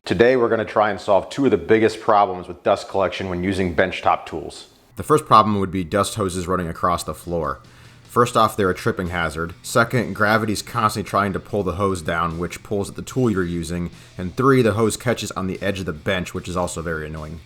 Today we're going to try and solve two of the biggest problems with dust collection when using benchtop tools. The first problem would be dust hoses running across the floor. First off, they're a tripping hazard. Second, gravity's constantly trying to pull the hose down, which pulls at the tool you're using. And three, the hose catches on the edge of the bench, which is also very annoying.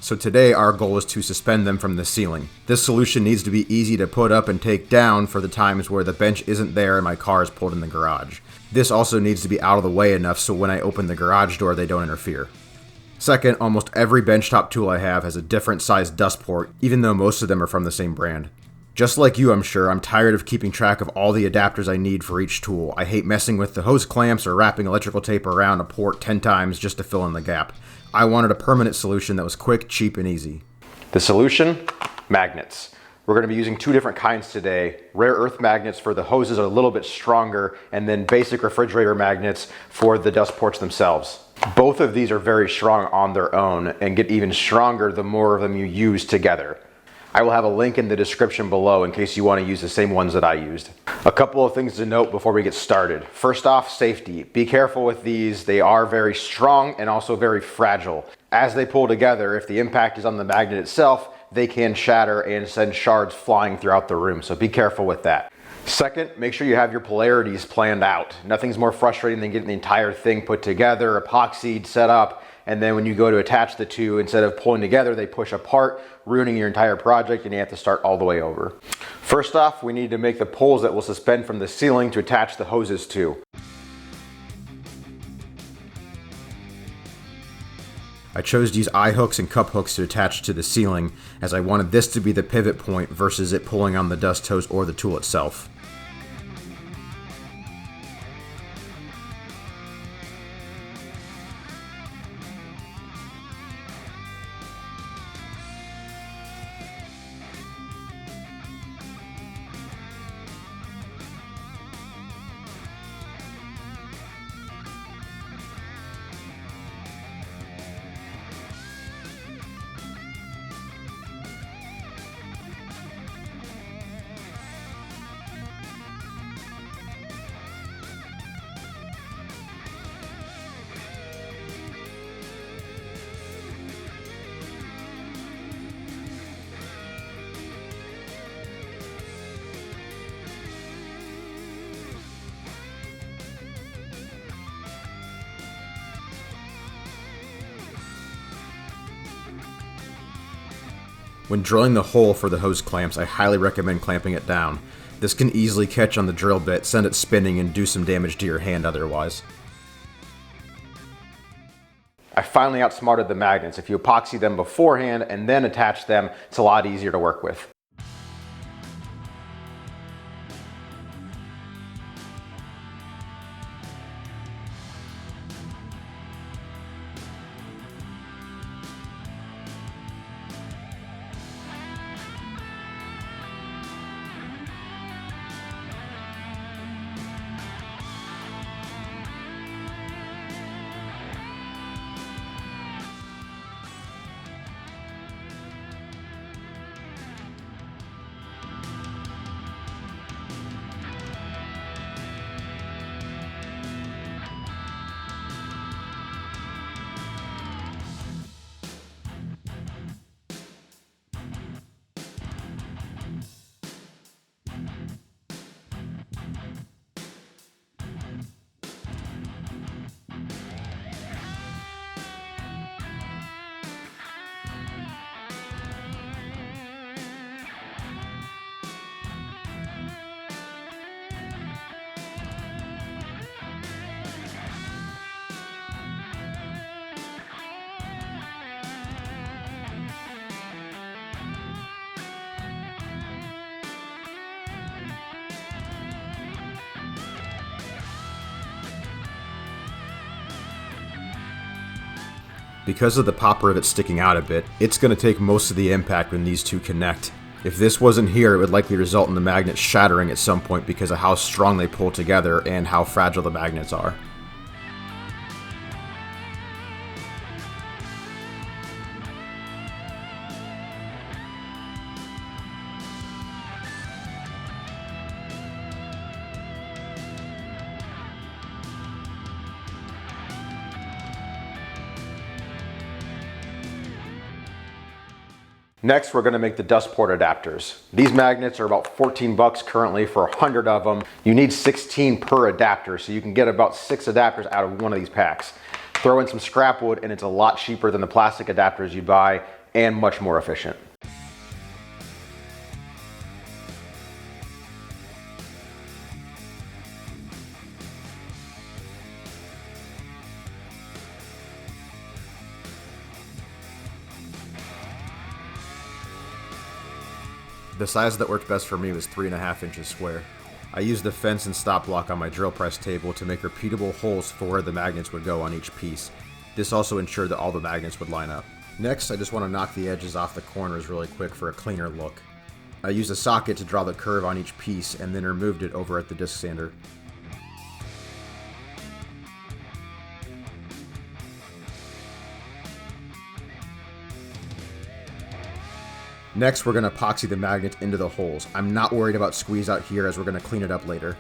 So today our goal is to suspend them from the ceiling. This solution needs to be easy to put up and take down for the times where the bench isn't there and my car is pulled in the garage. This also needs to be out of the way enough so when I open the garage door they don't interfere. Second, almost every benchtop tool I have has a different size dust port, even though most of them are from the same brand. Just like you, I'm sure, I'm tired of keeping track of all the adapters I need for each tool. I hate messing with the hose clamps or wrapping electrical tape around a port 10 times just to fill in the gap. I wanted a permanent solution that was quick, cheap, and easy. The solution? Magnets. We're going to be using two different kinds today. Rare earth magnets for the hoses are a little bit stronger, and then basic refrigerator magnets for the dust ports themselves. Both of these are very strong on their own and get even stronger the more of them you use together. I will have a link in the description below in case you want to use the same ones that I used. A couple of things to note before we get started. First off, safety. Be careful with these. They are very strong and also very fragile. As they pull together, if the impact is on the magnet itself, they can shatter and send shards flying throughout the room, so be careful with that. Second, make sure you have your polarities planned out. Nothing's more frustrating than getting the entire thing put together, epoxied, set up, and then when you go to attach the two, instead of pulling together, they push apart, ruining your entire project, and you have to start all the way over. First off, we need to make the poles that will suspend from the ceiling to attach the hoses to. I chose to use eye hooks and cup hooks to attach to the ceiling, as I wanted this to be the pivot point versus it pulling on the dust hose or the tool itself. When drilling the hole for the hose clamps, I highly recommend clamping it down. This can easily catch on the drill bit, send it spinning, and do some damage to your hand otherwise. I finally outsmarted the magnets. If you epoxy them beforehand and then attach them, it's a lot easier to work with. Because of the pop rivet sticking out a bit, it's going to take most of the impact when these two connect. If this wasn't here, it would likely result in the magnets shattering at some point because of how strong they pull together and how fragile the magnets are. Next, we're gonna make the dust port adapters. These magnets are about 14 bucks currently for 100 of them. You need 16 per adapter, so you can get about 6 adapters out of one of these packs. Throw in some scrap wood and it's a lot cheaper than the plastic adapters you buy and much more efficient. The size that worked best for me was 3.5 inches square. I used the fence and stop block on my drill press table to make repeatable holes for where the magnets would go on each piece. This also ensured that all the magnets would line up. Next, I just want to knock the edges off the corners really quick for a cleaner look. I used a socket to draw the curve on each piece and then removed it over at the disc sander. Next, we're going to epoxy the magnet into the holes. I'm not worried about squeeze out here as we're going to clean it up later.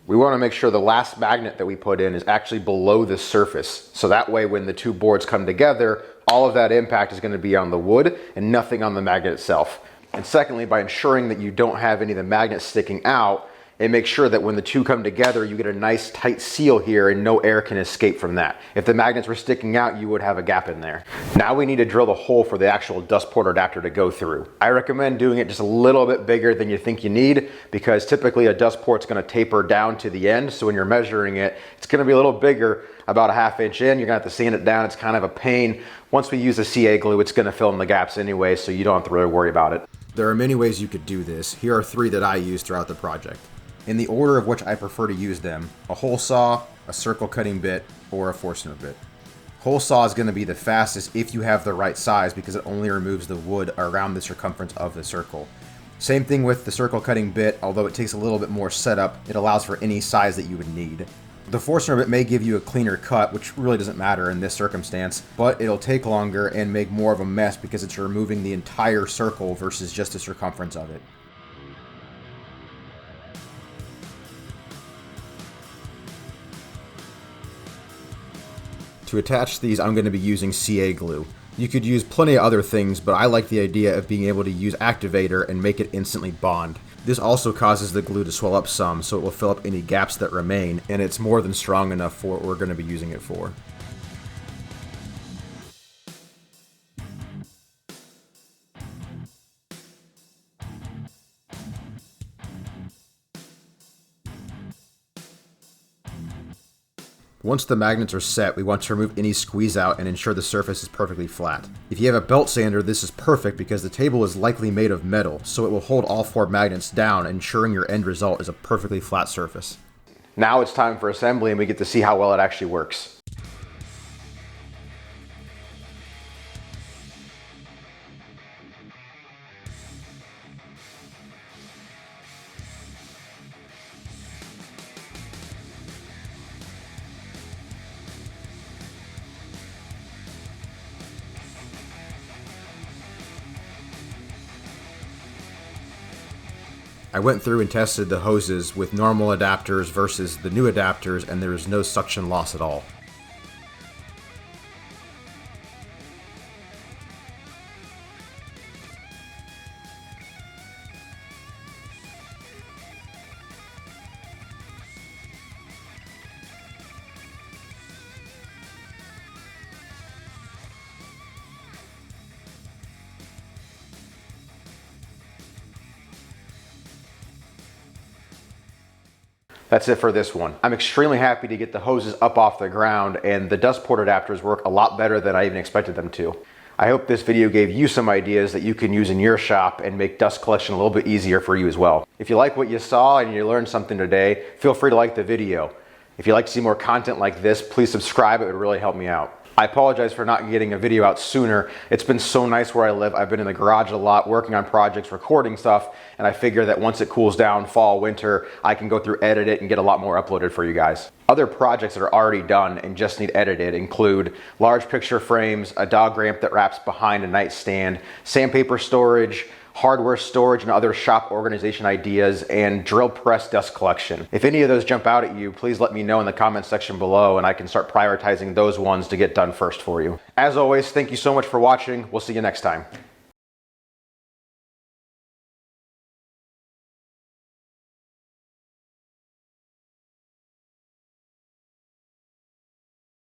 We want to make sure the last magnet that we put in is actually below the surface. So that way when the two boards come together, all of that impact is going to be on the wood and nothing on the magnet itself. And secondly, by ensuring that you don't have any of the magnets sticking out, it makes sure that when the two come together, you get a nice tight seal here and no air can escape from that. If the magnets were sticking out, you would have a gap in there. Now we need to drill the hole for the actual dust port adapter to go through. I recommend doing it just a little bit bigger than you think you need, because typically a dust port's gonna taper down to the end. So when you're measuring it, it's gonna be a little bigger, about a 1/2 inch in. You're gonna have to sand it down. It's kind of a pain. Once we use the CA glue, it's gonna fill in the gaps anyway, so you don't have to really worry about it. There are many ways you could do this. Here are 3 that I used throughout the project. In the order of which I prefer to use them: a hole saw, a circle cutting bit, or a Forstner bit. Hole saw is going to be the fastest if you have the right size, because it only removes the wood around the circumference of the circle. Same thing with the circle cutting bit, although it takes a little bit more setup, it allows for any size that you would need. The Forstner bit may give you a cleaner cut, which really doesn't matter in this circumstance, but it'll take longer and make more of a mess because it's removing the entire circle versus just the circumference of it. To attach these, I'm going to be using CA glue. You could use plenty of other things, but I like the idea of being able to use activator and make it instantly bond. This also causes the glue to swell up some, so it will fill up any gaps that remain, and it's more than strong enough for what we're going to be using it for. Once the magnets are set, we want to remove any squeeze out and ensure the surface is perfectly flat. If you have a belt sander, this is perfect because the table is likely made of metal, so it will hold all 4 magnets down, ensuring your end result is a perfectly flat surface. Now it's time for assembly and we get to see how well it actually works. I went through and tested the hoses with normal adapters versus the new adapters, and there is no suction loss at all. That's it for this one. I'm extremely happy to get the hoses up off the ground, and the dust port adapters work a lot better than I even expected them to. I hope this video gave you some ideas that you can use in your shop and make dust collection a little bit easier for you as well. If you like what you saw and you learned something today, feel free to like the video. If you'd like to see more content like this, please subscribe. It would really help me out. I apologize for not getting a video out sooner. It's been so nice where I live. I've been in the garage a lot, working on projects, recording stuff, and I figure that once it cools down, fall, winter, I can go through, edit it, and get a lot more uploaded for you guys. Other projects that are already done and just need edited include large picture frames, a dog ramp that wraps behind a nightstand, sandpaper storage, hardware storage and other shop organization ideas, and drill press dust collection. If any of those jump out at you, please let me know in the comments section below and I can start prioritizing those ones to get done first for you. As always, thank you so much for watching. We'll see you next time.